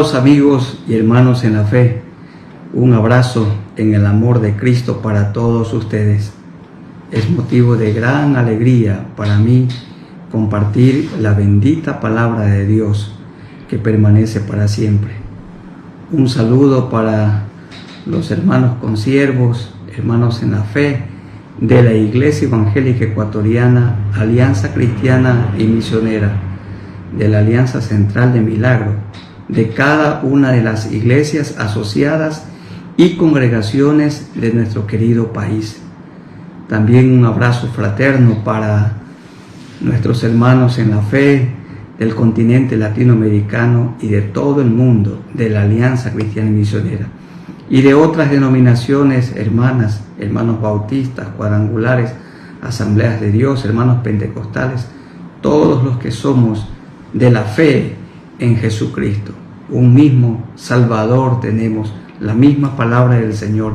Amigos y hermanos en la fe, un abrazo en el amor de Cristo para todos ustedes. Es motivo de gran alegría para mí compartir la bendita palabra de Dios que permanece para siempre. Un saludo para los hermanos consiervos, hermanos en la fe de la Iglesia Evangélica Ecuatoriana, Alianza Cristiana y Misionera, de la Alianza Central de Milagro, de cada una de las iglesias asociadas y congregaciones de nuestro querido país. También un abrazo fraterno para nuestros hermanos en la fe del continente latinoamericano y de todo el mundo, de la Alianza Cristiana y Misionera, y de otras denominaciones hermanas, hermanos bautistas, cuadrangulares, asambleas de Dios, hermanos pentecostales, todos los que somos de la fe en Jesucristo. Un mismo Salvador tenemos, la misma palabra del Señor,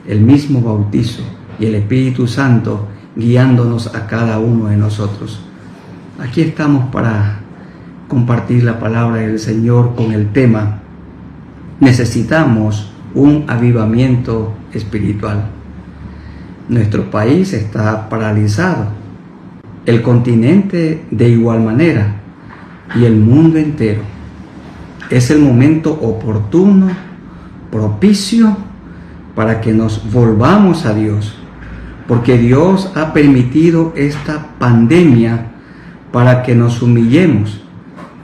el mismo bautizo y el Espíritu Santo guiándonos a cada uno de nosotros. Aquí estamos para compartir la palabra del Señor con el tema: necesitamos un avivamiento espiritual. Nuestro país está paralizado, el continente de igual manera y el mundo entero. Es el momento oportuno, propicio, para que nos volvamos a Dios, porque Dios ha permitido esta pandemia para que nos humillemos.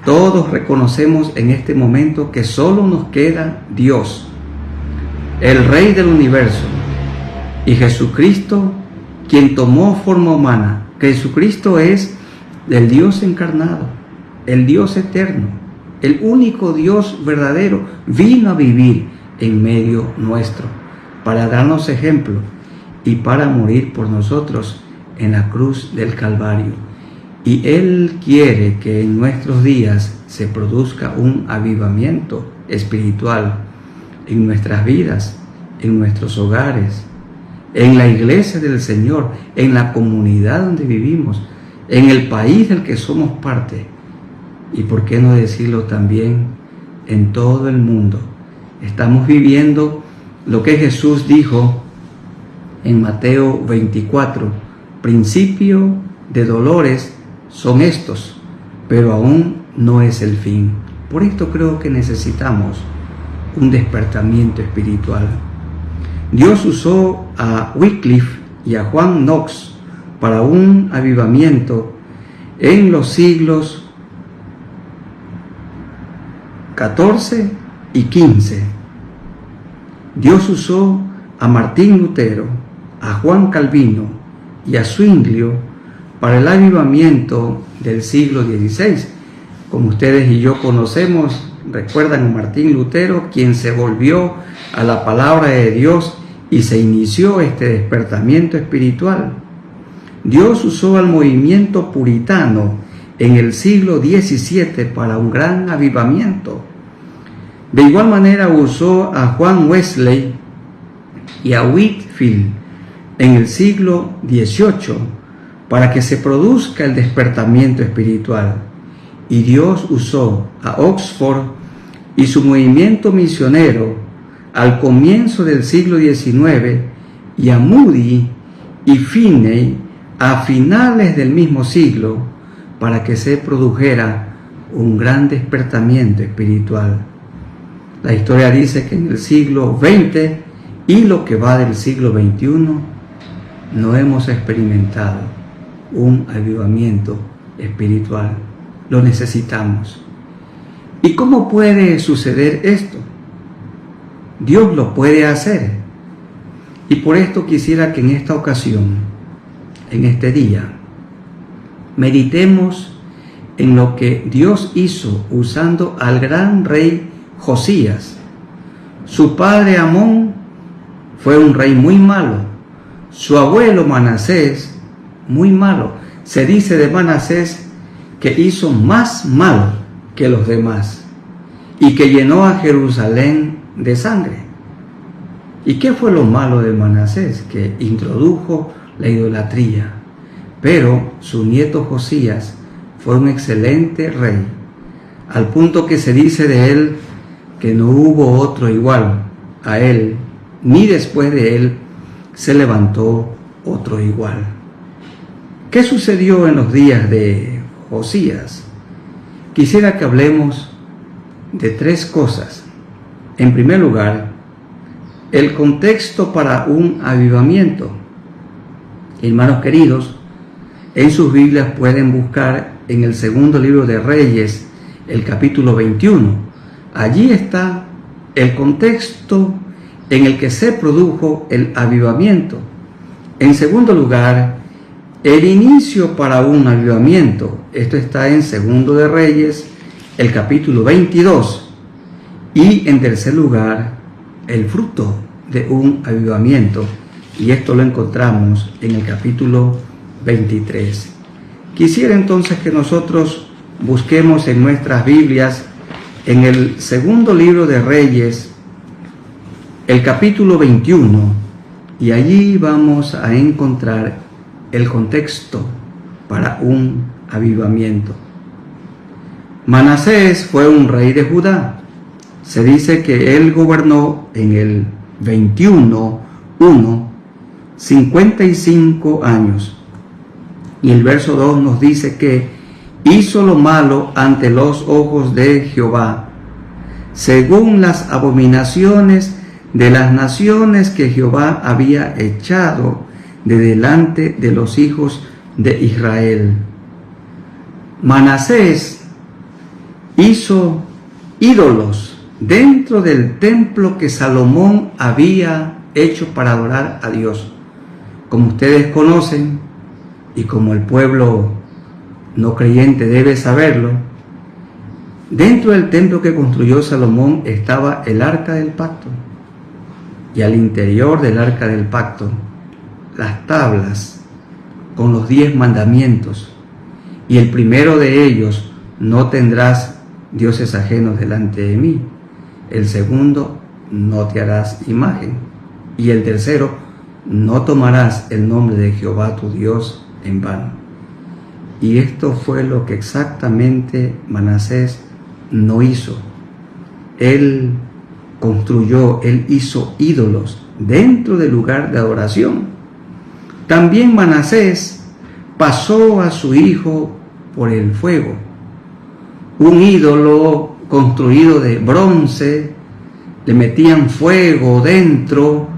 Todos reconocemos en este momento que solo nos queda Dios, el Rey del universo, y Jesucristo, quien tomó forma humana. Jesucristo es el Dios encarnado, el Dios eterno, el único Dios verdadero, vino a vivir en medio nuestro para darnos ejemplo y para morir por nosotros en la cruz del Calvario. Y Él quiere que en nuestros días se produzca un avivamiento espiritual en nuestras vidas, en nuestros hogares, en la iglesia del Señor, en la comunidad donde vivimos, en el país del que somos parte. Y por qué no decirlo también en todo el mundo. Estamos viviendo lo que Jesús dijo en Mateo 24, principio de dolores son estos, pero aún no es el fin. Por esto creo que necesitamos un despertamiento espiritual. Dios usó a Wycliffe y a Juan Knox para un avivamiento en los siglos 14 y 15. Dios usó a Martín Lutero, a Juan Calvino y a Zwinglio para el avivamiento del siglo XVI. Como ustedes y yo conocemos, recuerdan a Martín Lutero, quien se volvió a la palabra de Dios y se inició este despertamiento espiritual. Dios usó al movimiento puritano en el siglo XVII para un gran avivamiento. De igual manera usó a Juan Wesley y a Whitefield en el siglo XVIII para que se produzca el despertamiento espiritual. Y Dios usó a Oxford y su movimiento misionero al comienzo del siglo XIX y a Moody y Finney a finales del mismo siglo para que se produjera un gran despertamiento espiritual. La historia dice que en el siglo XX y lo que va del siglo XXI no hemos experimentado un avivamiento espiritual. Lo necesitamos. ¿Y cómo puede suceder esto? Dios lo puede hacer. Y por esto quisiera que en esta ocasión, en este día, meditemos en lo que Dios hizo usando al gran rey Josías. Su padre Amón fue un rey muy malo. Su abuelo Manasés, muy malo. Se dice de Manasés que hizo más mal que los demás y que llenó a Jerusalén de sangre. ¿Y qué fue lo malo de Manasés? Que introdujo la idolatría. Pero su nieto Josías fue un excelente rey, al punto que se dice de él que no hubo otro igual a él, ni después de él se levantó otro igual. ¿Qué sucedió en los días de Josías? Quisiera que hablemos de tres cosas. En primer lugar, el contexto para un avivamiento. Hermanos queridos, en sus Biblias pueden buscar en el segundo libro de Reyes, el capítulo 21. Allí está el contexto en el que se produjo el avivamiento. En segundo lugar, el inicio para un avivamiento. Esto está en segundo de Reyes, el capítulo 22. Y en tercer lugar, el fruto de un avivamiento. Y esto lo encontramos en el capítulo 23. Quisiera entonces que nosotros busquemos en nuestras Biblias, en el segundo libro de Reyes, el capítulo 21, y allí vamos a encontrar el contexto para un avivamiento. Manasés fue un rey de Judá. Se dice que él gobernó en el 21:1, 55 años. Y el verso 2 nos dice que hizo lo malo ante los ojos de Jehová, según las abominaciones de las naciones que Jehová había echado de delante de los hijos de Israel. Manasés hizo ídolos dentro del templo que Salomón había hecho para adorar a Dios. Como ustedes conocen, y como el pueblo no creyente debe saberlo, dentro del templo que construyó Salomón estaba el arca del pacto, y al interior del arca del pacto las tablas con los 10 mandamientos, y el primero de ellos: no tendrás dioses ajenos delante de mí. El segundo: no te harás imagen. Y el tercero: no tomarás el nombre de Jehová tu Dios en vano. Y esto fue lo que exactamente Manasés no hizo. Él construyó, él hizo ídolos dentro del lugar de adoración. También Manasés pasó a su hijo por el fuego. Un ídolo construido de bronce, le metían fuego dentro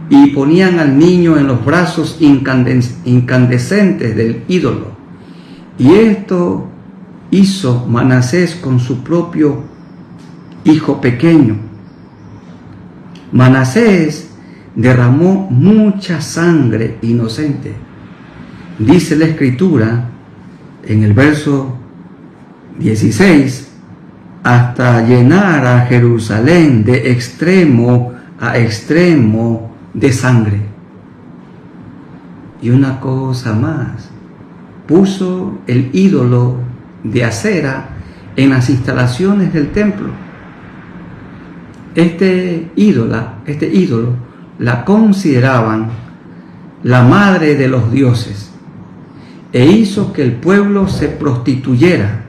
y ponían al niño en los brazos incandescentes del ídolo. Y esto hizo Manasés con su propio hijo pequeño. Manasés derramó mucha sangre inocente. Dice la Escritura en el verso 16: hasta llenar a Jerusalén de extremo a extremo de sangre. Y una cosa más, puso el ídolo de acera en las instalaciones del templo. Este ídolo la consideraban la madre de los dioses, e hizo que el pueblo se prostituyera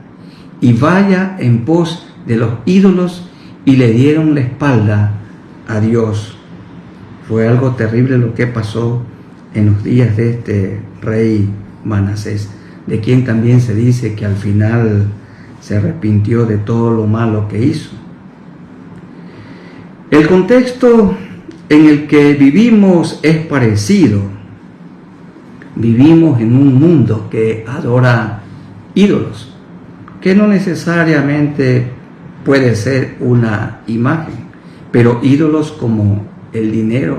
y vaya en pos de los ídolos, y le dieron la espalda a Dios. Fue algo terrible lo que pasó en los días de este rey Manasés, de quien también se dice que al final se arrepintió de todo lo malo que hizo. El contexto en el que vivimos es parecido. Vivimos en un mundo que adora ídolos, que no necesariamente puede ser una imagen, pero ídolos como el dinero,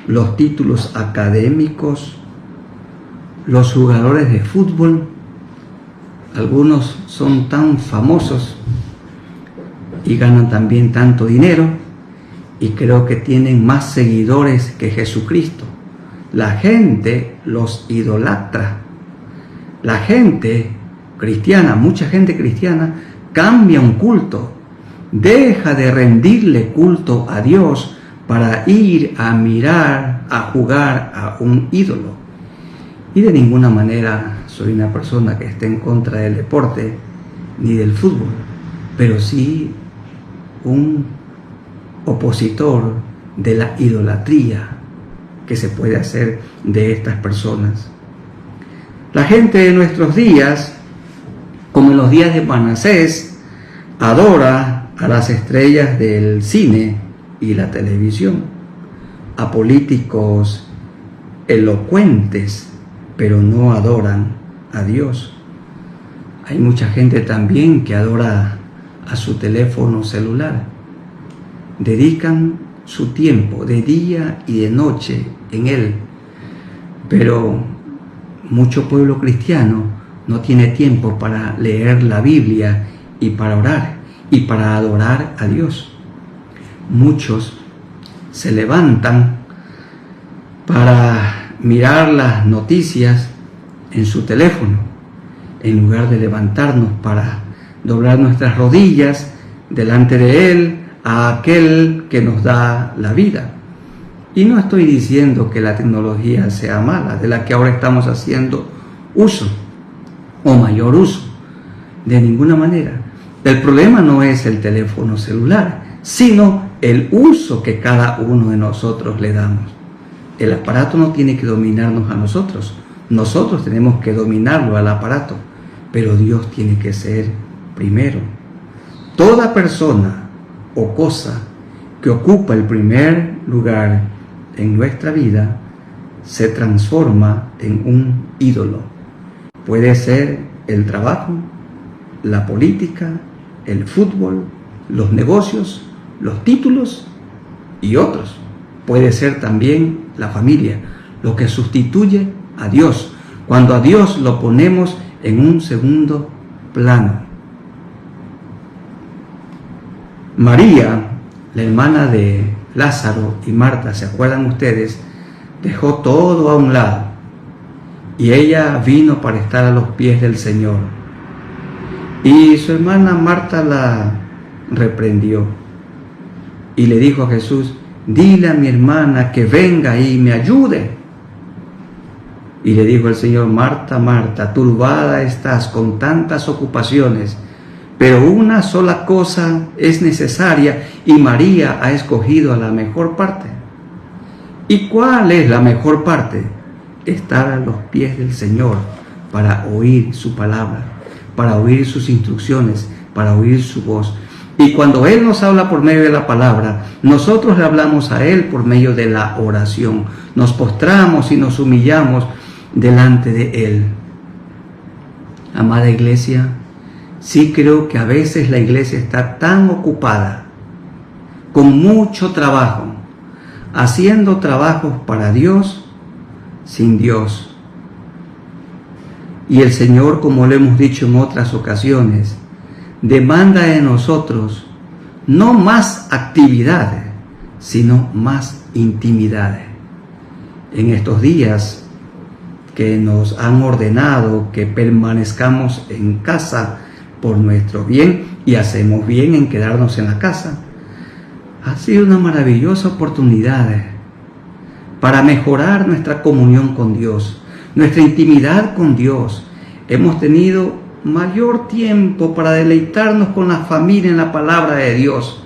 los títulos académicos, los jugadores de fútbol. Algunos son tan famosos y ganan también tanto dinero, y creo que tienen más seguidores que Jesucristo. La gente los idolatra. La gente cristiana, mucha gente cristiana, cambia un culto, deja de rendirle culto a Dios para ir a mirar, a jugar a un ídolo. Y de ninguna manera soy una persona que esté en contra del deporte ni del fútbol, pero sí un opositor de la idolatría que se puede hacer de estas personas. La gente de nuestros días, como en los días de Manasés, adora a las estrellas del cine y la televisión, a políticos elocuentes, pero no adoran a Dios. Hay mucha gente también que adora a su teléfono celular. Dedican su tiempo de día y de noche en él, pero mucho pueblo cristiano no tiene tiempo para leer la Biblia y para orar y para adorar a Dios. Muchos se levantan para mirar las noticias en su teléfono, en lugar de levantarnos para doblar nuestras rodillas delante de Él, a aquel que nos da la vida. Y no estoy diciendo que la tecnología sea mala, de la que ahora estamos haciendo uso o mayor uso, de ninguna manera. El problema no es el teléfono celular, sino el uso que cada uno de nosotros le damos. El aparato no tiene que dominarnos a nosotros, nosotros tenemos que dominarlo al aparato, pero Dios tiene que ser primero. Toda persona o cosa que ocupa el primer lugar en nuestra vida se transforma en un ídolo. Puede ser el trabajo, la política, el fútbol, los negocios, los títulos y otros. Puede ser también la familia, lo que sustituye a Dios, cuando a Dios lo ponemos en un segundo plano. María, la hermana de Lázaro y Marta, ¿se acuerdan ustedes? Dejó todo a un lado y ella vino para estar a los pies del Señor. Y su hermana Marta la reprendió y le dijo a Jesús: dile a mi hermana que venga y me ayude. Y le dijo el Señor: Marta, Marta, turbada estás con tantas ocupaciones, pero una sola cosa es necesaria y María ha escogido la mejor parte. ¿Y cuál es la mejor parte? Estar a los pies del Señor para oír su palabra, para oír sus instrucciones, para oír su voz. Y cuando Él nos habla por medio de la palabra, nosotros le hablamos a Él por medio de la oración. Nos postramos y nos humillamos delante de Él. Amada iglesia, sí creo que a veces la iglesia está tan ocupada, con mucho trabajo, haciendo trabajos para Dios, sin Dios. Y el Señor, como lo hemos dicho en otras ocasiones, demanda de nosotros no más actividades, sino más intimidades. En estos días que nos han ordenado que permanezcamos en casa por nuestro bien, y hacemos bien en quedarnos en la casa, ha sido una maravillosa oportunidad para mejorar nuestra comunión con Dios, nuestra intimidad con Dios. Hemos tenido mayor tiempo para deleitarnos con la familia en la palabra de Dios,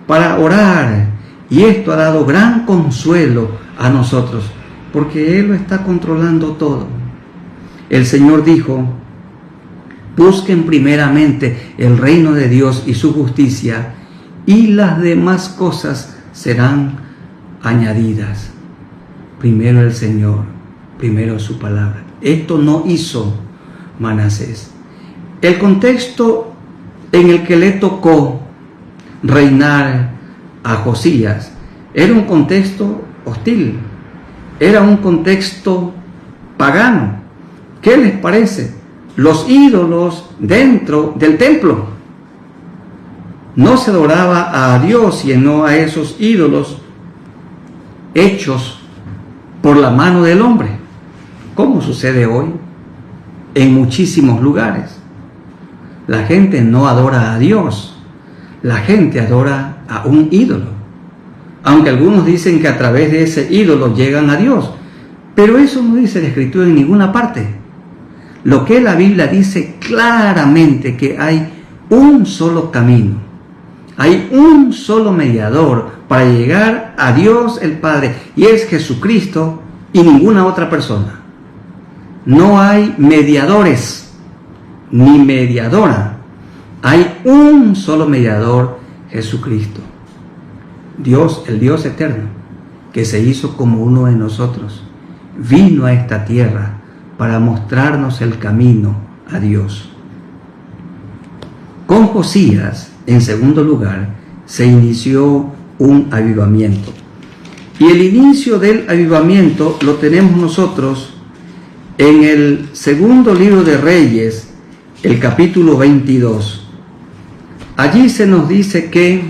para orar, y esto ha dado gran consuelo a nosotros, porque Él lo está controlando todo. El Señor dijo: busquen primeramente el reino de Dios y su justicia, y las demás cosas serán añadidas. Primero el Señor, primero su palabra. Esto no hizo Manasés. El contexto en el que le tocó reinar a Josías era un contexto hostil, era un contexto pagano. ¿Qué les parece? Los ídolos dentro del templo. No se adoraba a Dios, sino a esos ídolos hechos por la mano del hombre, como sucede hoy en muchísimos lugares. La gente no adora a Dios, la gente adora a un ídolo, aunque algunos dicen que a través de ese ídolo llegan a Dios, pero eso no dice la Escritura en ninguna parte. Lo que la Biblia dice claramente, que hay un solo camino Hay un solo mediador para llegar a Dios el Padre, y es Jesucristo y ninguna otra persona. No hay mediadores ni mediadora. Hay un solo mediador, Jesucristo. Dios, el Dios eterno, que se hizo como uno de nosotros, vino a esta tierra para mostrarnos el camino a Dios. Con Josías, en segundo lugar, se inició un avivamiento. Y el inicio del avivamiento lo tenemos nosotros en el segundo libro de Reyes, el capítulo 22. Allí se nos dice que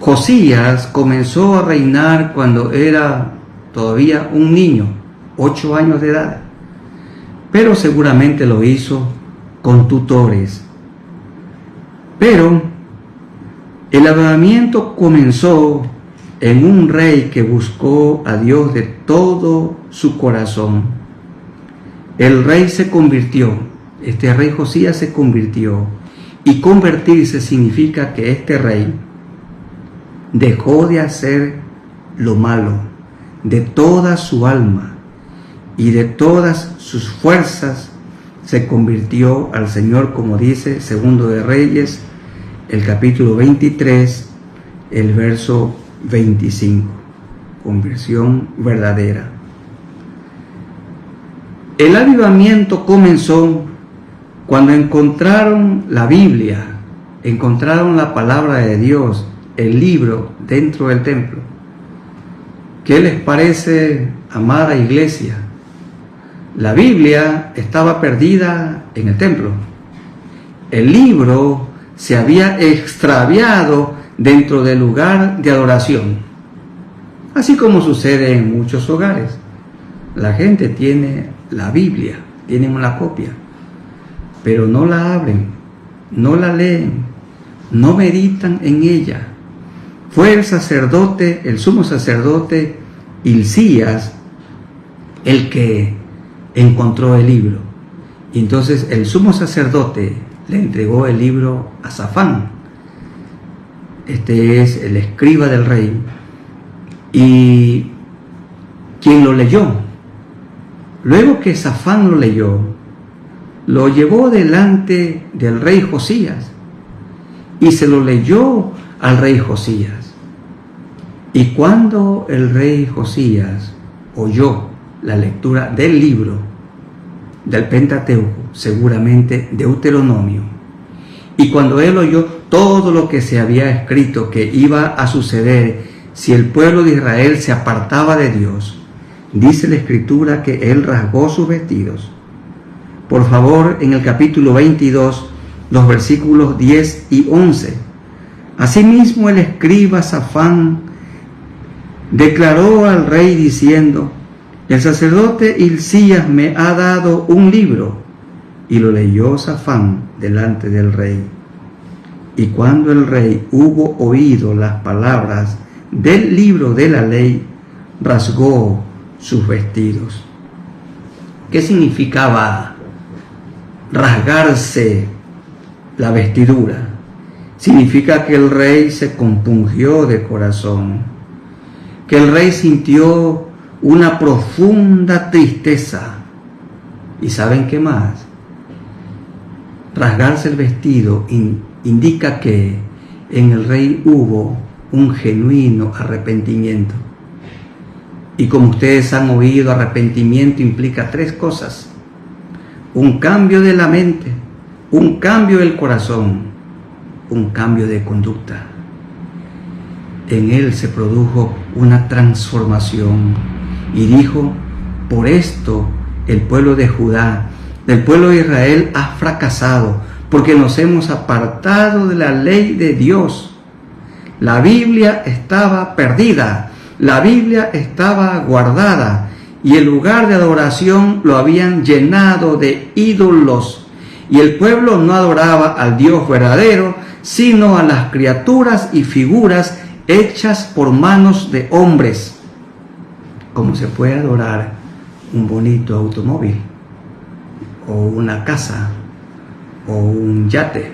Josías comenzó a reinar cuando era todavía un niño, 8 años de edad, pero seguramente lo hizo con tutores. Pero el avivamiento comenzó en un rey que buscó a Dios de todo su corazón. El rey se convirtió, este rey Josías se convirtió, y convertirse significa que este rey dejó de hacer lo malo de toda su alma y de todas sus fuerzas, se convirtió al Señor, como dice Segundo de Reyes, el capítulo 23, el verso 25, conversión verdadera. El avivamiento comenzó cuando encontraron la Biblia, encontraron la palabra de Dios, el libro dentro del templo. ¿Qué les parece, amada iglesia? La Biblia estaba perdida en el templo. El libro se había extraviado dentro del lugar de adoración. Así como sucede en muchos hogares. La gente tiene la Biblia, tienen una copia, pero no la abren, no la leen, no meditan en ella. Fue el sacerdote, el sumo sacerdote Hilcías, el que encontró el libro. Y entonces el sumo sacerdote le entregó el libro a Safán. Este es el escriba del rey. Y quien lo leyó, luego que Safán lo leyó, lo llevó delante del rey Josías y se lo leyó al rey Josías. Y cuando el rey Josías oyó la lectura del libro del Pentateuco, seguramente Deuteronomio, y cuando él oyó todo lo que se había escrito que iba a suceder si el pueblo de Israel se apartaba de Dios, dice la Escritura que él rasgó sus vestidos. Por favor, en el capítulo 22, los versículos 10 y 11. Asimismo, el escriba Safán declaró al rey diciendo: el sacerdote Hilcías me ha dado un libro. Y lo leyó Safán delante del rey. Y cuando el rey hubo oído las palabras del libro de la ley, rasgó sus vestidos. ¿Qué significaba rasgarse la vestidura? Significa que el rey se compungió de corazón, que el rey sintió una profunda tristeza. ¿Y saben qué más? Rasgarse el vestido indica que en el rey hubo un genuino arrepentimiento. Y como ustedes han oído, arrepentimiento implica 3 cosas: un cambio de la mente, un cambio del corazón, un cambio de conducta. En él se produjo una transformación y dijo: por esto el pueblo de Judá, el pueblo de Israel ha fracasado, porque nos hemos apartado de la ley de Dios. La Biblia estaba perdida, la Biblia estaba guardada, y el lugar de adoración lo habían llenado de ídolos, y el pueblo no adoraba al Dios verdadero, sino a las criaturas y figuras hechas por manos de hombres. Como se puede adorar un bonito automóvil, o una casa, o un yate,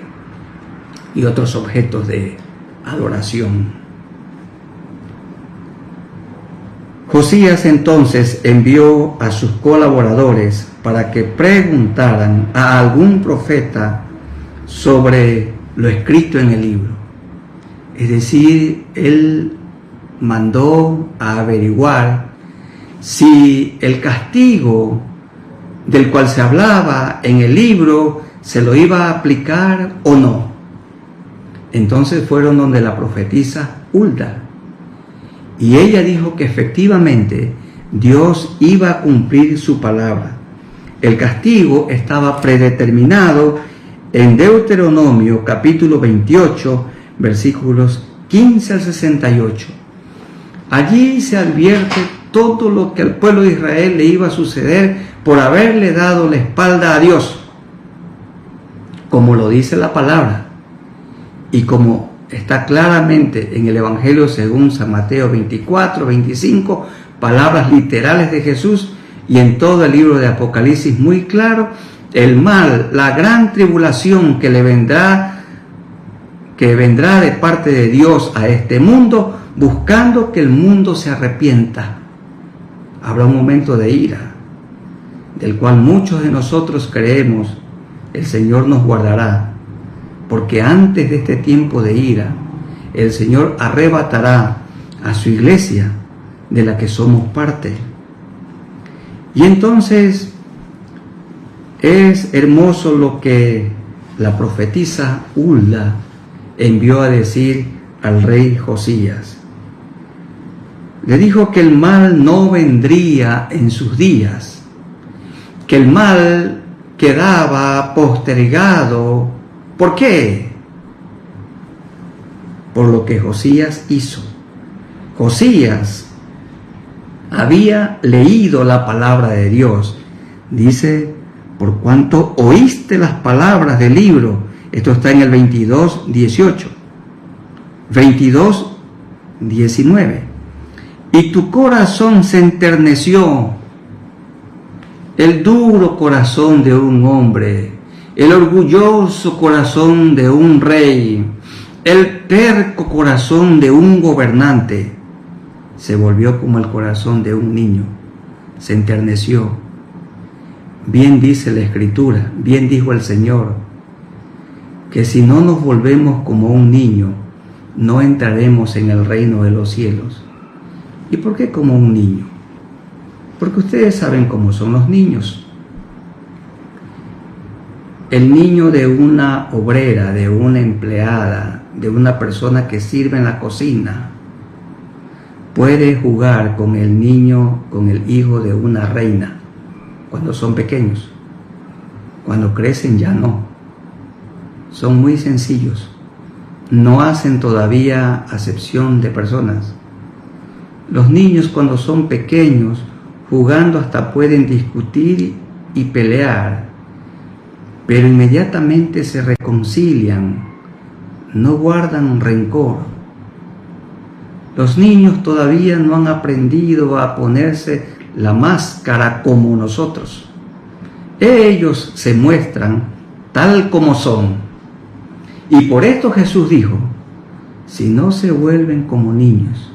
y otros objetos de adoración. Josías entonces envió a sus colaboradores para que preguntaran a algún profeta sobre lo escrito en el libro. Es decir, él mandó a averiguar si el castigo del cual se hablaba en el libro se lo iba a aplicar o no. Entonces fueron donde la profetisa Hulda, y ella dijo que efectivamente Dios iba a cumplir su palabra. El castigo estaba predeterminado en Deuteronomio capítulo 28, versículos 15 al 68. Allí se advierte todo lo que al pueblo de Israel le iba a suceder por haberle dado la espalda a Dios, como lo dice la palabra, y como está claramente en el Evangelio según San Mateo 24, 25, palabras literales de Jesús, y en todo el libro de Apocalipsis muy claro, el mal, la gran tribulación que vendrá de parte de Dios a este mundo, buscando que el mundo se arrepienta. Habrá un momento de ira, del cual muchos de nosotros creemos el Señor nos guardará, porque antes de este tiempo de ira, el Señor arrebatará a su iglesia, de la que somos parte. Y entonces es hermoso lo que la profetisa Hulda envió a decir al rey Josías. Le dijo que el mal no vendría en sus días, que el mal quedaba postergado. ¿Por qué? Por lo que Josías hizo. Josías había leído la palabra de Dios. Dice, por cuanto oíste las palabras del libro. Esto está en el 22:18. 22:19. Y tu corazón se enterneció. El duro corazón de un hombre, el orgulloso corazón de un rey, el terco corazón de un gobernante, se volvió como el corazón de un niño, se enterneció. Bien dice la Escritura, bien dijo el Señor, que si no nos volvemos como un niño, no entraremos en el reino de los cielos. ¿Y por qué como un niño? Porque ustedes saben cómo son los niños. El niño de una obrera, de una empleada, de una persona que sirve en la cocina, puede jugar con el niño, con el hijo de una reina, cuando son pequeños. Cuando crecen ya no. Son muy sencillos. No hacen todavía acepción de personas. Los niños cuando son pequeños, jugando hasta pueden discutir y pelear, pero inmediatamente se reconcilian, no guardan rencor. Los niños todavía no han aprendido a ponerse la máscara como nosotros. Ellos se muestran tal como son. Y por esto Jesús dijo, si no se vuelven como niños,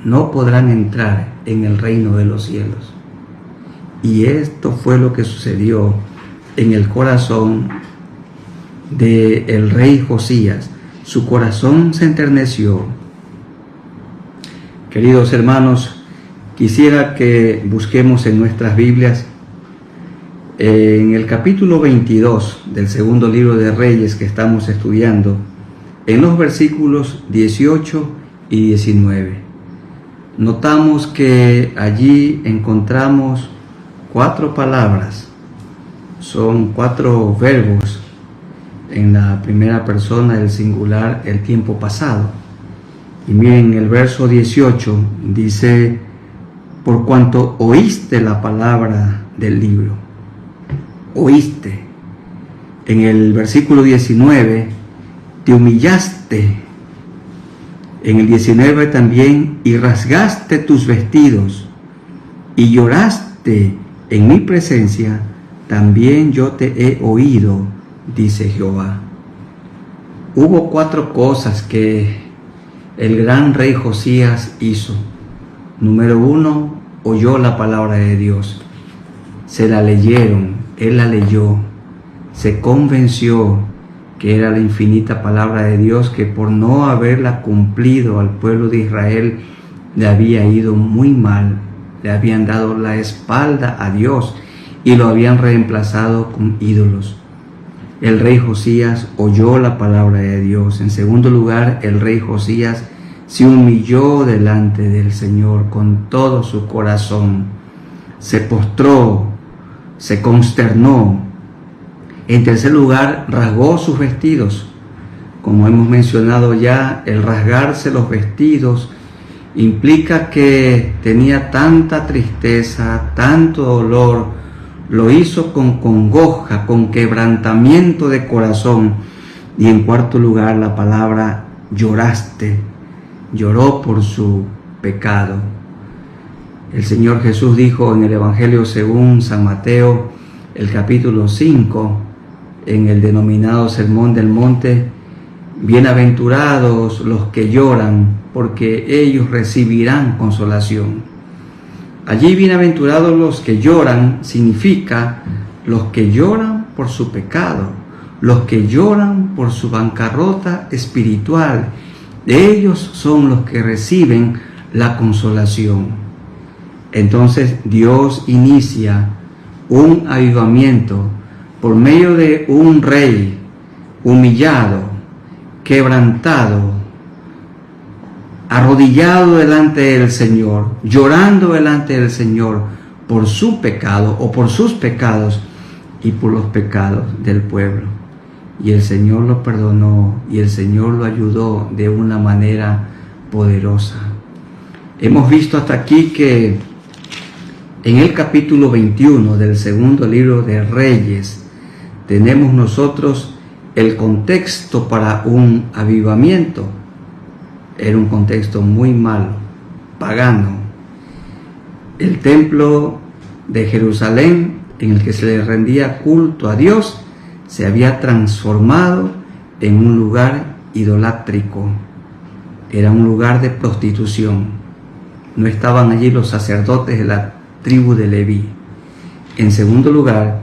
no podrán entrar en el reino de los cielos. Y esto fue lo que sucedió en el corazón del rey Josías. Su corazón se enterneció. Queridos hermanos, quisiera que busquemos en nuestras Biblias, en el capítulo 22 del segundo libro de Reyes que estamos estudiando, en los versículos 18 y 19. Notamos que allí encontramos 4 palabras. Son 4 verbos en la primera persona del singular, el tiempo pasado. Y miren, el verso 18 dice, por cuanto oíste la palabra del libro. Oíste. En el versículo 19, te humillaste. En el 19 también, y rasgaste tus vestidos, y lloraste en mi presencia, también yo te he oído, dice Jehová. Hubo 4 cosas que el gran rey Josías hizo. Número 1, oyó la palabra de Dios. Se la leyeron, él la leyó, se convenció que era la infinita palabra de Dios, que por no haberla cumplido al pueblo de Israel le había ido muy mal, le habían dado la espalda a Dios y lo habían reemplazado con ídolos. El rey Josías oyó la palabra de Dios. En segundo lugar, el rey Josías se humilló delante del Señor con todo su corazón, se postró, se consternó. En tercer lugar, rasgó sus vestidos. Como hemos mencionado ya, el rasgarse los vestidos implica que tenía tanta tristeza, tanto dolor, lo hizo con congoja, con quebrantamiento de corazón. Y en cuarto lugar, la palabra lloraste, lloró por su pecado. El Señor Jesús dijo en el Evangelio según San Mateo, el capítulo 5, en el denominado Sermón del Monte: bienaventurados los que lloran, porque ellos recibirán consolación. Allí, bienaventurados los que lloran, significa los que lloran por su pecado, los que lloran por su bancarrota espiritual. Ellos son los que reciben la consolación. Entonces Dios inicia un avivamiento por medio de un rey humillado, quebrantado, arrodillado delante del Señor, llorando delante del Señor por su pecado o por sus pecados y por los pecados del pueblo. Y el Señor lo perdonó y el Señor lo ayudó de una manera poderosa. Hemos visto hasta aquí que en el capítulo 21 del segundo libro de Reyes tenemos nosotros el contexto para un avivamiento. Era un contexto muy malo, pagano. El templo de Jerusalén, en el que se le rendía culto a Dios, se había transformado en un lugar idolátrico. Era un lugar de prostitución. No estaban allí los sacerdotes de la tribu de Leví. En segundo lugar,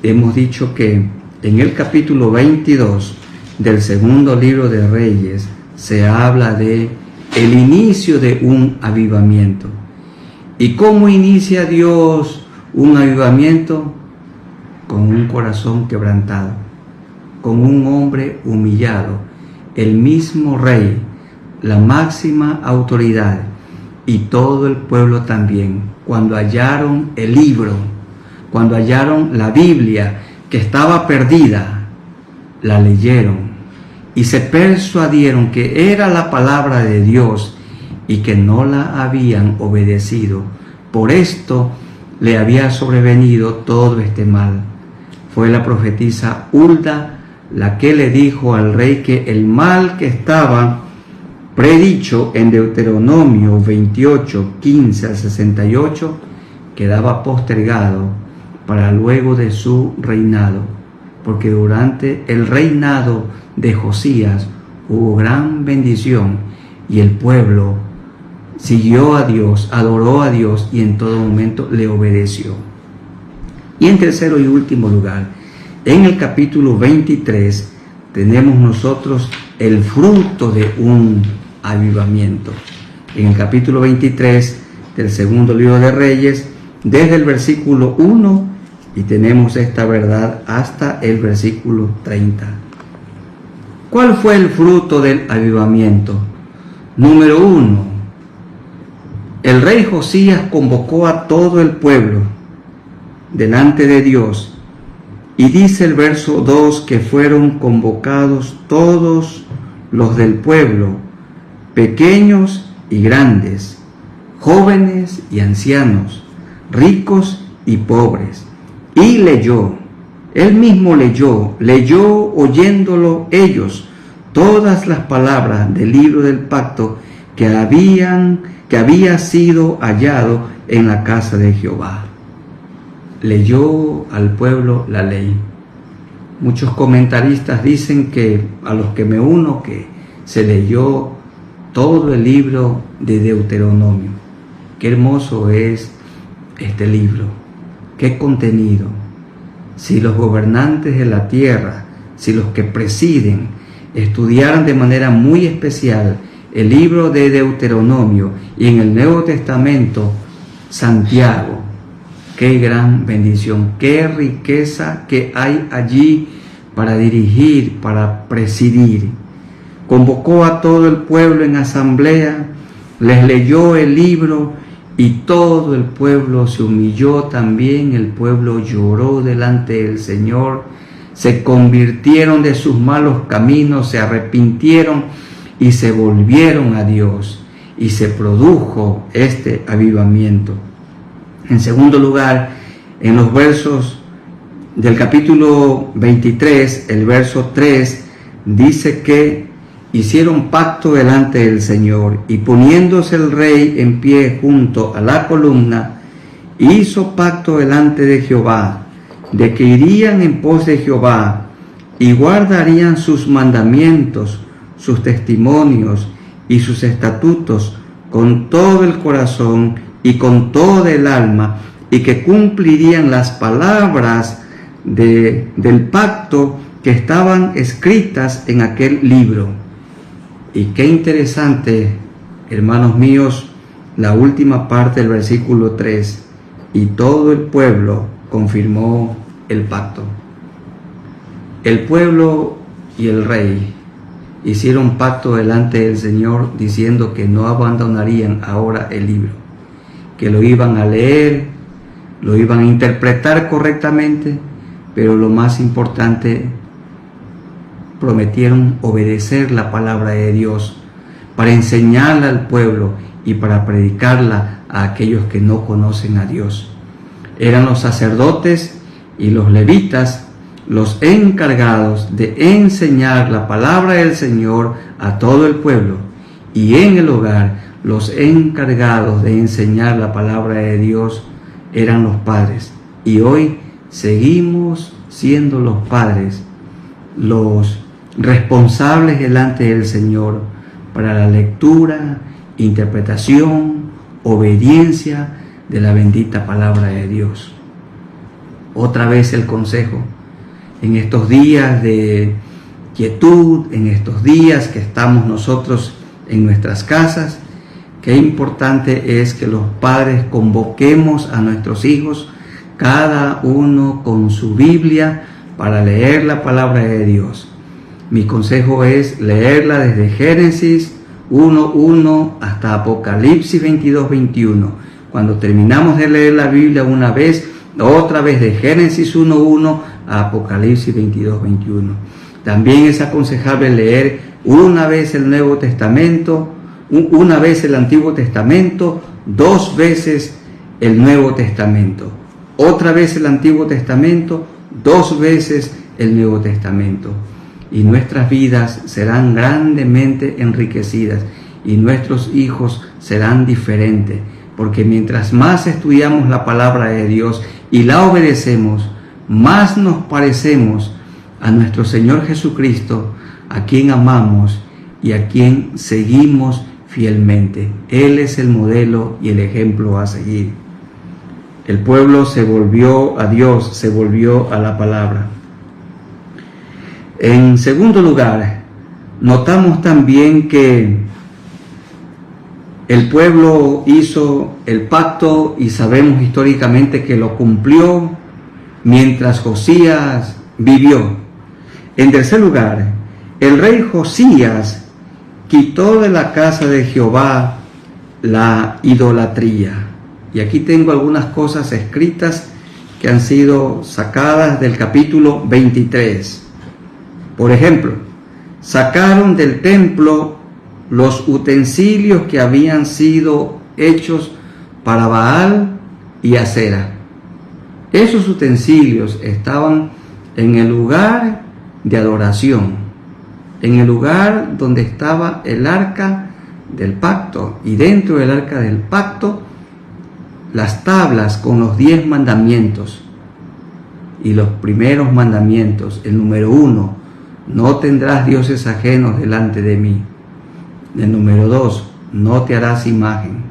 hemos dicho que en el capítulo 22 del segundo libro de Reyes se habla de el inicio de un avivamiento. ¿Y cómo inicia Dios un avivamiento? Con un corazón quebrantado, con un hombre humillado, el mismo rey, la máxima autoridad y todo el pueblo también. Cuando hallaron el libro, cuando hallaron la Biblia que estaba perdida, la leyeron y se persuadieron que era la palabra de Dios y que no la habían obedecido. Por esto le había sobrevenido todo este mal. Fue la profetisa Hulda la que le dijo al rey que el mal que estaba predicho en Deuteronomio 28, 15 al 68 quedaba postergado para luego de su reinado, porque durante el reinado de Josías hubo gran bendición y el pueblo siguió a Dios, adoró a Dios y en todo momento le obedeció. Y en tercero y último lugar, en el capítulo 23 tenemos nosotros el fruto de un avivamiento. En el capítulo 23 del segundo libro de Reyes, desde el versículo 1, y tenemos esta verdad hasta el versículo 30. ¿Cuál fue el fruto del avivamiento? Número 1. El rey Josías convocó a todo el pueblo delante de Dios, y dice el verso 2 que fueron convocados todos los del pueblo, pequeños y grandes, jóvenes y ancianos, ricos y pobres, y leyó. Él mismo leyó oyéndolo ellos todas las palabras del libro del pacto que había sido hallado en la casa de Jehová. Leyó al pueblo la ley. Muchos comentaristas dicen que, a los que me uno, que se leyó todo el libro de Deuteronomio. Qué hermoso es este libro, qué contenido. Si los gobernantes de la tierra, si los que presiden, estudiaran de manera muy especial el libro de Deuteronomio y en el Nuevo Testamento, Santiago, qué gran bendición, qué riqueza que hay allí para dirigir, para presidir. Convocó a todo el pueblo en asamblea, les leyó el libro y todo el pueblo se humilló también, el pueblo lloró delante del Señor, se convirtieron de sus malos caminos, se arrepintieron y se volvieron a Dios, y se produjo este avivamiento. En segundo lugar, en los versos del capítulo 23, el verso 3, dice que hicieron pacto delante del Señor, y poniéndose el rey en pie junto a la columna, hizo pacto delante de Jehová, de que irían en pos de Jehová, y guardarían sus mandamientos, sus testimonios y sus estatutos con todo el corazón y con toda el alma, y que cumplirían las palabras del pacto que estaban escritas en aquel libro. Y qué interesante, hermanos míos, la última parte del versículo 3, y todo el pueblo confirmó el pacto. El pueblo y el rey hicieron pacto delante del Señor, diciendo que no abandonarían ahora el libro, que lo iban a leer, lo iban a interpretar correctamente, pero lo más importante, prometieron obedecer la palabra de Dios para enseñarla al pueblo y para predicarla a aquellos que no conocen a Dios. Eran los sacerdotes y los levitas los encargados de enseñar la palabra del Señor a todo el pueblo, y en el hogar los encargados de enseñar la palabra de Dios eran los padres. Y hoy seguimos siendo los padres los responsables delante del Señor para la lectura, interpretación, obediencia de la bendita palabra de Dios. Otra vez el consejo: en estos días de quietud, en estos días que estamos nosotros en nuestras casas, qué importante es que los padres convoquemos a nuestros hijos, cada uno con su Biblia, para leer la palabra de Dios. Mi consejo es leerla desde Génesis 1:1 hasta Apocalipsis 22:21. Cuando terminamos de leer la Biblia una vez, otra vez de Génesis 1:1 a Apocalipsis 22:21. También es aconsejable leer una vez el Nuevo Testamento, una vez el Antiguo Testamento, 2 veces el Nuevo Testamento, otra vez el Antiguo Testamento, 2 veces el Nuevo Testamento. Y nuestras vidas serán grandemente enriquecidas y nuestros hijos serán diferentes, porque mientras más estudiamos la palabra de Dios y la obedecemos, más nos parecemos a nuestro Señor Jesucristo, a quien amamos y a quien seguimos fielmente. Él es el modelo y el ejemplo a seguir. El pueblo se volvió a Dios, se volvió a la palabra. En segundo lugar, notamos también que el pueblo hizo el pacto y sabemos históricamente que lo cumplió mientras Josías vivió. En tercer lugar, el rey Josías quitó de la casa de Jehová la idolatría. Y aquí tengo algunas cosas escritas que han sido sacadas del capítulo 23. Por ejemplo, sacaron del templo los utensilios que habían sido hechos para Baal y Acera. Esos utensilios estaban en el lugar de adoración, en el lugar donde estaba el arca del pacto, y dentro del arca del pacto las tablas con los 10 mandamientos. y los primeros mandamientos. El número 1, no tendrás dioses ajenos delante de mí. El número 2, no te harás imagen.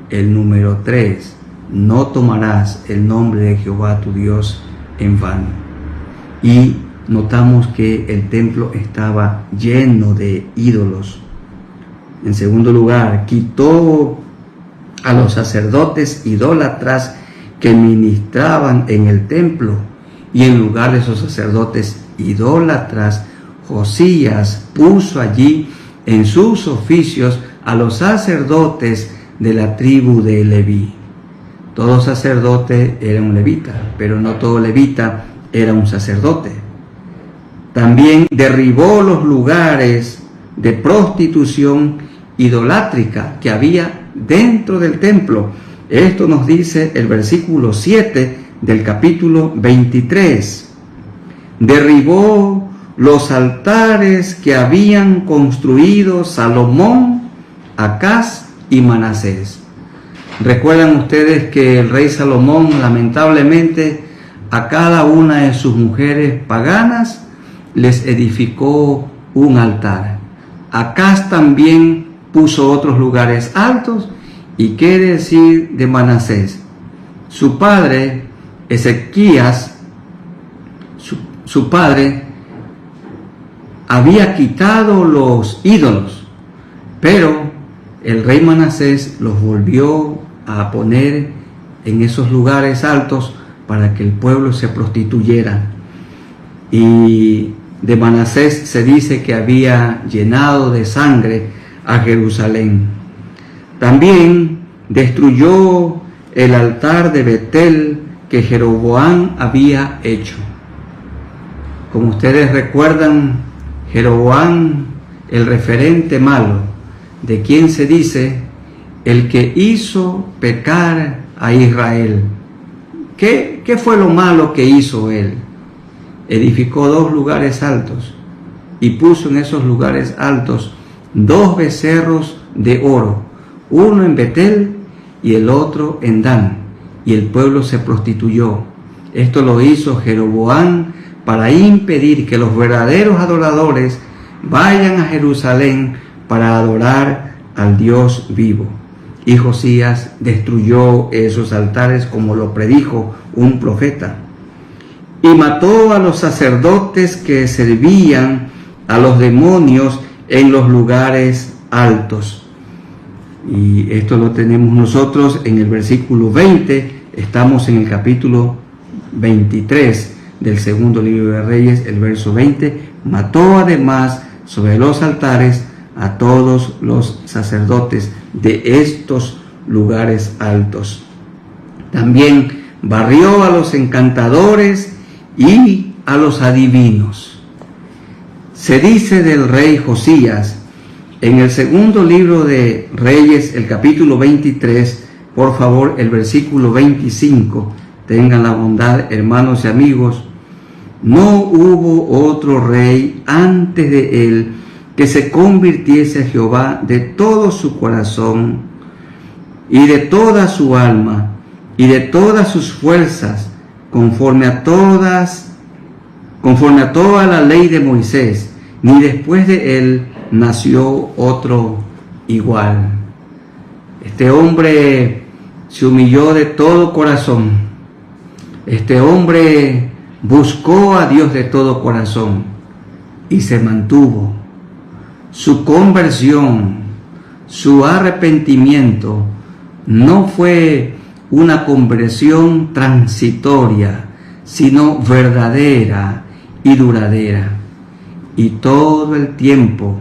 El número 3, no tomarás el nombre de Jehová tu Dios en vano. Y notamos que el templo estaba lleno de ídolos. En segundo lugar, quitó a los sacerdotes idólatras que ministraban en el templo, y en lugar de esos sacerdotes idólatras, Josías puso allí en sus oficios a los sacerdotes de la tribu de Leví. Todo sacerdote era un levita, pero no todo levita era un sacerdote. También derribó los lugares de prostitución idolátrica que había dentro del templo. Esto nos dice el versículo 7 del capítulo 23. Derribó los altares que habían construido Salomón, Acaz y Manasés. Recuerdan ustedes que el rey Salomón, lamentablemente, a cada una de sus mujeres paganas les edificó un altar. Acaz también puso otros lugares altos. ¿Y qué decir de Manasés? Su padre, Ezequías, su padre, había quitado los ídolos, pero el rey Manasés los volvió a poner en esos lugares altos para que el pueblo se prostituyera. Y de Manasés se dice que había llenado de sangre a Jerusalén. También destruyó el altar de Betel que Jeroboam había hecho. Como ustedes recuerdan, Jeroboam, el referente malo, de quien se dice el que hizo pecar a Israel. ¿Qué fue lo malo que hizo él? Edificó 2 lugares altos y puso en esos lugares altos 2 becerros de oro, uno en Betel y el otro en Dan, y el pueblo se prostituyó. Esto lo hizo Jeroboam para impedir que los verdaderos adoradores vayan a Jerusalén para adorar al Dios vivo. Y Josías destruyó esos altares como lo predijo un profeta. Y mató a los sacerdotes que servían a los demonios en los lugares altos. Y esto lo tenemos nosotros en el versículo 20, estamos en el capítulo 23 del segundo libro de Reyes, el verso 20. Mató además sobre los altares a todos los sacerdotes de estos lugares altos. También barrió a los encantadores y a los adivinos. Se dice del rey Josías en el segundo libro de Reyes, el capítulo 23, por favor, el versículo 25, tengan la bondad, hermanos y amigos: no hubo otro rey antes de él que se convirtiese a Jehová de todo su corazón y de toda su alma y de todas sus fuerzas, conforme a toda la ley de Moisés, ni después de él nació otro igual. Este hombre se humilló de todo corazón. Este hombre buscó a Dios de todo corazón y se mantuvo. Su conversión, su arrepentimiento no fue una conversión transitoria, sino verdadera y duradera. Y todo el tiempo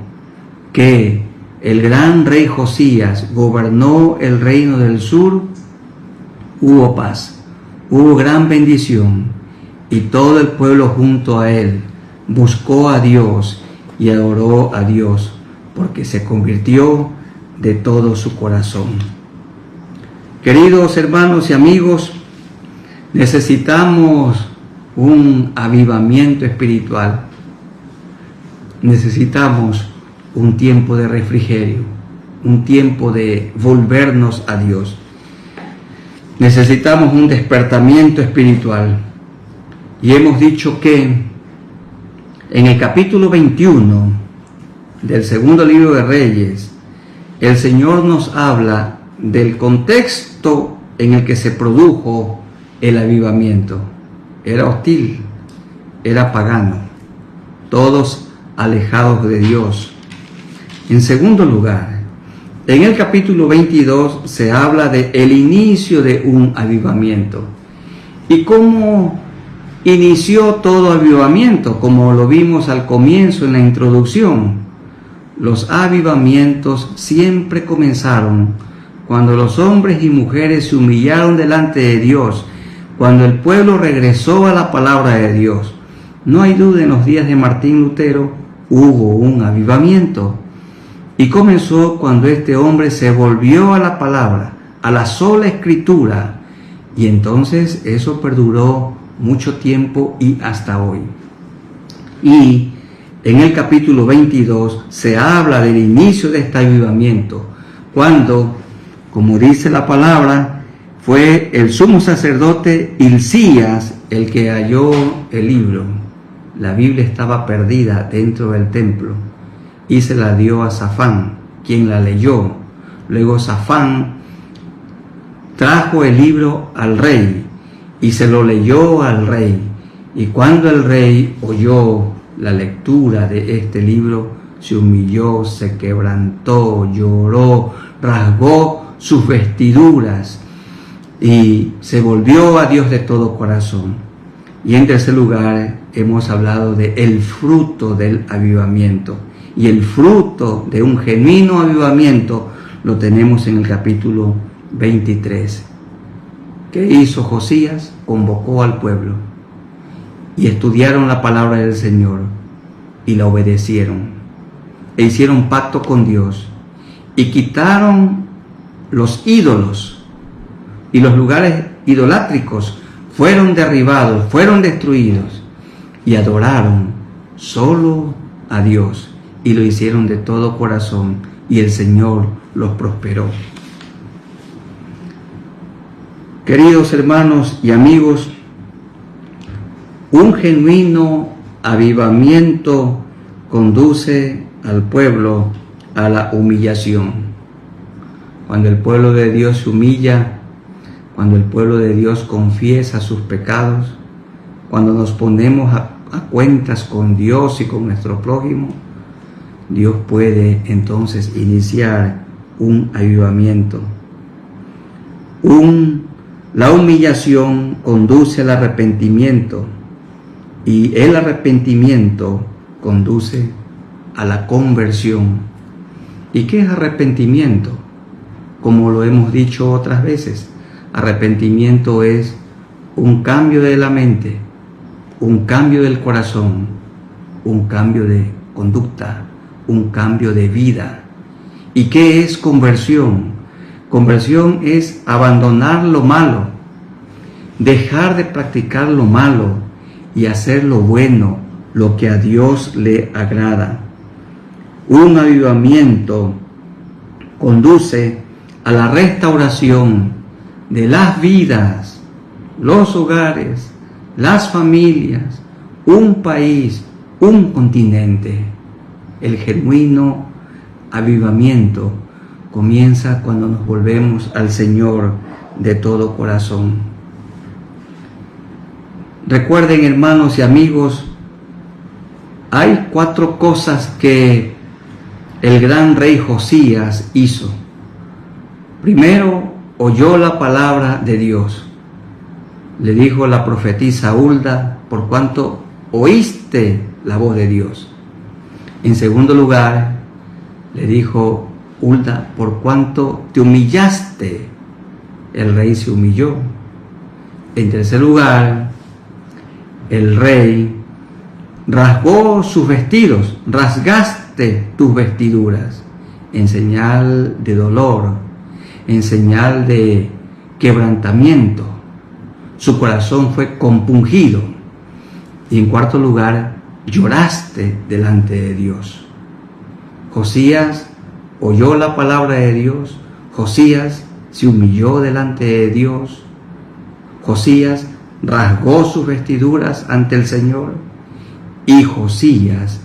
que el gran rey Josías gobernó el reino del sur, hubo paz, hubo gran bendición, y todo el pueblo junto a él buscó a Dios y adoró a Dios, porque se convirtió de todo su corazón. Queridos hermanos y amigos, necesitamos un avivamiento espiritual. Necesitamos un tiempo de refrigerio, un tiempo de volvernos a Dios. Necesitamos un despertamiento espiritual. Y hemos dicho que en el capítulo 21 del segundo libro de Reyes, el Señor nos habla del contexto en el que se produjo el avivamiento. Era hostil, era pagano, todos alejados de Dios. En segundo lugar, en el capítulo 22 se habla de el inicio de un avivamiento. ¿Y cómo inició todo avivamiento? Como lo vimos al comienzo en la introducción. Los avivamientos siempre comenzaron cuando los hombres y mujeres se humillaron delante de Dios, cuando el pueblo regresó a la palabra de Dios. No hay duda, en los días de Martín Lutero hubo un avivamiento. Y comenzó cuando este hombre se volvió a la palabra, a la sola escritura. Y entonces eso perduró mucho tiempo y hasta hoy. Y en el capítulo 22 se habla del inicio de este avivamiento, cuando, como dice la palabra, fue el sumo sacerdote Hilcías el que halló el libro. La Biblia estaba perdida dentro del templo y se la dio a Safán, quien la leyó. Luego Safán trajo el libro al rey y se lo leyó al rey. Y cuando el rey oyó la lectura de este libro, se humilló, se quebrantó, lloró, rasgó sus vestiduras y se volvió a Dios de todo corazón. Y en tercer lugar, hemos hablado de el fruto del avivamiento. Y el fruto de un genuino avivamiento lo tenemos en el capítulo 23. ¿Qué hizo Josías? Convocó al pueblo y estudiaron la palabra del Señor y la obedecieron e hicieron pacto con Dios y quitaron los ídolos, y los lugares idolátricos fueron derribados, fueron destruidos, y adoraron solo a Dios, y lo hicieron de todo corazón, y el Señor los prosperó. Queridos hermanos y amigos, un genuino avivamiento conduce al pueblo a la humillación. Cuando el pueblo de Dios se humilla, cuando el pueblo de Dios confiesa sus pecados, cuando nos ponemos a cuentas con Dios y con nuestro prójimo, Dios puede entonces iniciar un avivamiento. La humillación conduce al arrepentimiento y el arrepentimiento conduce a la conversión. ¿Y qué es arrepentimiento? Como lo hemos dicho otras veces, arrepentimiento es un cambio de la mente, un cambio del corazón, un cambio de conducta, un cambio de vida. ¿Y qué es conversión? Conversión es abandonar lo malo, dejar de practicar lo malo y hacer lo bueno, lo que a Dios le agrada. Un avivamiento conduce a la restauración de las vidas, los hogares, las familias, un país, un continente. El genuino avivamiento comienza cuando nos volvemos al Señor de todo corazón. Recuerden, hermanos y amigos, hay 4 cosas que el gran rey Josías hizo. Primero, oyó la palabra de Dios. Le dijo la profetisa Hulda, por cuanto oíste la voz de Dios. En segundo lugar, le dijo Hulda, por cuanto te humillaste. El rey se humilló. En tercer lugar, el rey rasgó sus vestidos, rasgaste tus vestiduras, en señal de dolor, en señal de quebrantamiento. Su corazón fue compungido. Y en cuarto lugar, lloraste delante de Dios. Josías oyó la palabra de Dios. Josías se humilló delante de Dios. Josías rasgó sus vestiduras ante el Señor, y Josías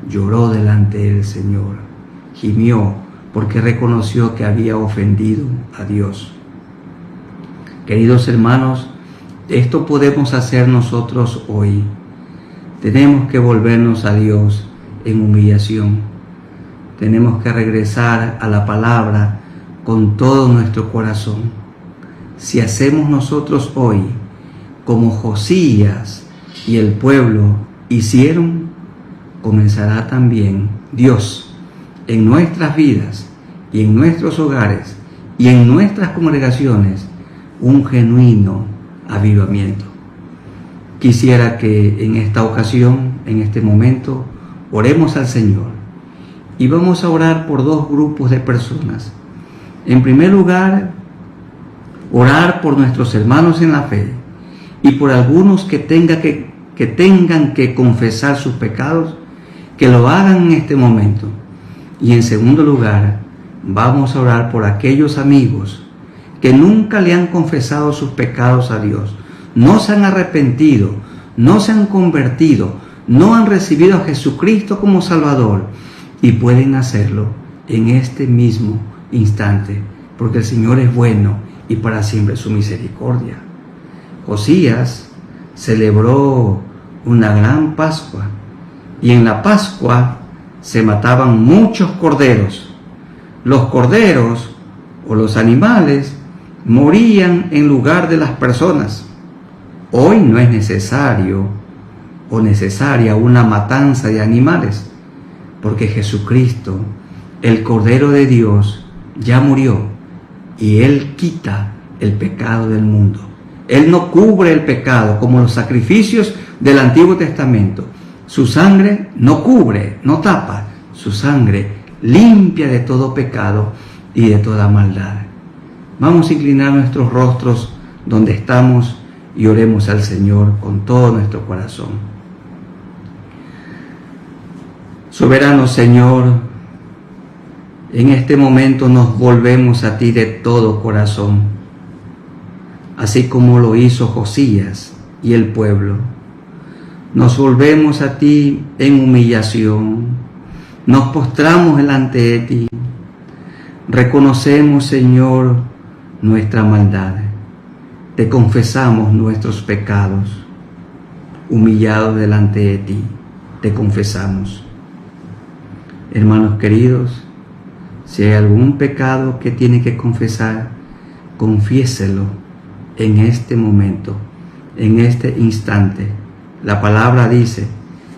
lloró delante del Señor, gimió porque reconoció que había ofendido a Dios. Queridos hermanos, esto podemos hacer nosotros hoy. Tenemos que volvernos a Dios en humillación. Tenemos que regresar a la palabra con todo nuestro corazón. Si hacemos nosotros hoy como Josías y el pueblo hicieron, comenzará también Dios en nuestras vidas y en nuestros hogares y en nuestras congregaciones un genuino avivamiento. Quisiera que en esta ocasión, en este momento, oremos al Señor y vamos a orar por dos grupos de personas. En primer lugar, orar por nuestros hermanos en la fe y por algunos que tengan que confesar sus pecados, que lo hagan en este momento. Y en segundo lugar, vamos a orar por aquellos amigos que nunca le han confesado sus pecados a Dios, no se han arrepentido, no se han convertido, no han recibido a Jesucristo como Salvador, y pueden hacerlo en este mismo instante, porque el Señor es bueno y para siempre su misericordia. Josías celebró una gran Pascua, y en la Pascua se mataban muchos corderos. Los corderos o los animales morían en lugar de las personas. Hoy no es necesario o necesaria una matanza de animales, porque Jesucristo, el Cordero de Dios, ya murió y Él quita el pecado del mundo. Él no cubre el pecado como los sacrificios del Antiguo Testamento. Su sangre no cubre, no tapa. Su sangre limpia de todo pecado y de toda maldad. Vamos a inclinar nuestros rostros donde estamos y oremos al Señor con todo nuestro corazón. Soberano Señor, en este momento nos volvemos a ti de todo corazón, así como lo hizo Josías y el pueblo. Nos volvemos a ti en humillación, nos postramos delante de ti, reconocemos, Señor, nuestra maldad, te confesamos nuestros pecados, humillados delante de ti, te confesamos. Hermanos queridos, si hay algún pecado que tiene que confesar, confiéselo en este momento, en este instante. La palabra dice,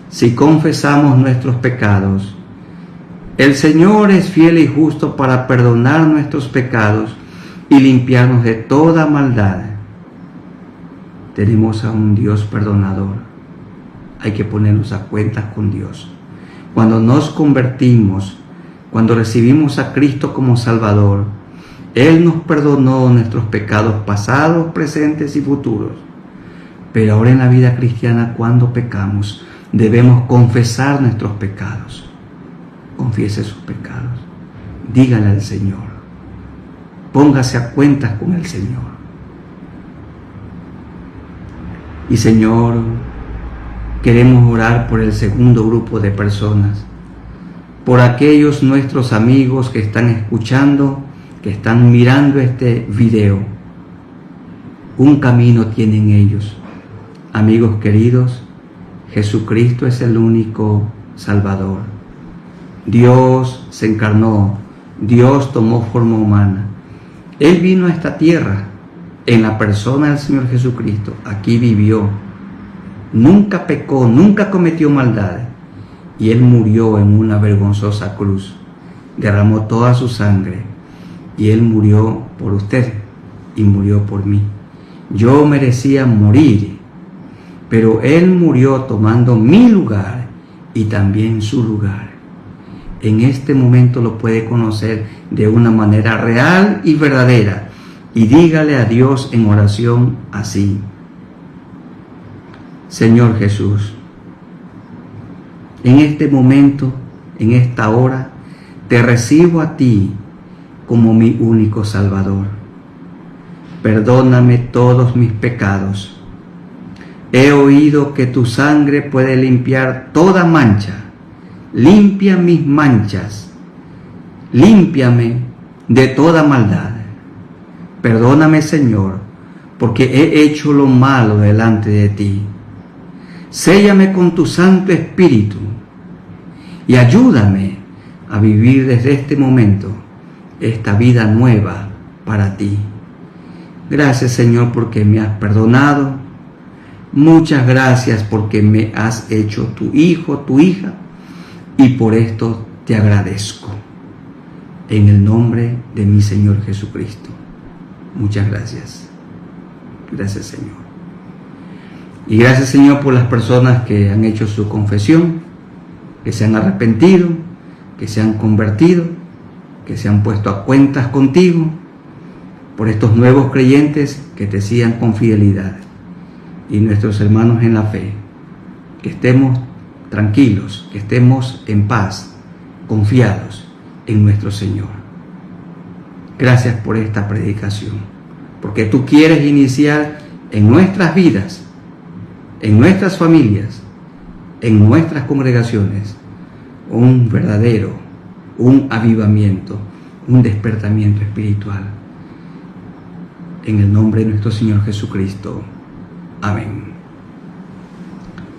si confesamos nuestros pecados, el Señor es fiel y justo para perdonar nuestros pecados y limpiarnos de toda maldad. Tenemos a un Dios perdonador. Hay que ponernos a cuentas con Dios. Cuando nos convertimos, cuando recibimos a Cristo como Salvador, Él nos perdonó nuestros pecados pasados, presentes y futuros. Pero ahora en la vida cristiana, cuando pecamos, debemos confesar nuestros pecados. Confiese sus pecados. Dígale al Señor. Póngase a cuentas con el Señor. Y Señor, queremos orar por el segundo grupo de personas, por aquellos nuestros amigos que están escuchando, que están mirando este video. Un camino tienen ellos. Amigos queridos, Jesucristo es el único Salvador. Dios se encarnó, Dios tomó forma humana. Él vino a esta tierra en la persona del Señor Jesucristo. Aquí vivió, nunca pecó, nunca cometió maldad, y Él murió en una vergonzosa cruz, derramó toda su sangre, y Él murió por usted y murió por mí. Yo merecía morir, pero Él murió tomando mi lugar y también su lugar. En este momento lo puede conocer de una manera real y verdadera, y dígale a Dios en oración así: Señor Jesús, en este momento, en esta hora, te recibo a ti como mi único Salvador. Perdóname todos mis pecados He oído que tu sangre puede limpiar toda mancha. Limpia mis manchas. Límpiame de toda maldad. Perdóname, Señor, porque he hecho lo malo delante de ti. Séllame con tu Santo Espíritu y ayúdame a vivir desde este momento esta vida nueva para ti. Gracias, Señor, porque me has perdonado. Muchas gracias porque me has hecho tu hijo, tu hija, y por esto te agradezco. En el nombre de mi Señor Jesucristo. Muchas gracias. Gracias, Señor. Y gracias, Señor, por las personas que han hecho su confesión, que se han arrepentido, que se han convertido, que se han puesto a cuentas contigo, por estos nuevos creyentes que te sigan con fidelidad, y nuestros hermanos en la fe, que estemos tranquilos, que estemos en paz, confiados en nuestro Señor. Gracias por esta predicación, porque tú quieres iniciar en nuestras vidas, en nuestras familias, en nuestras congregaciones, un verdadero, un avivamiento, un despertamiento espiritual. En el nombre de nuestro Señor Jesucristo. Amén.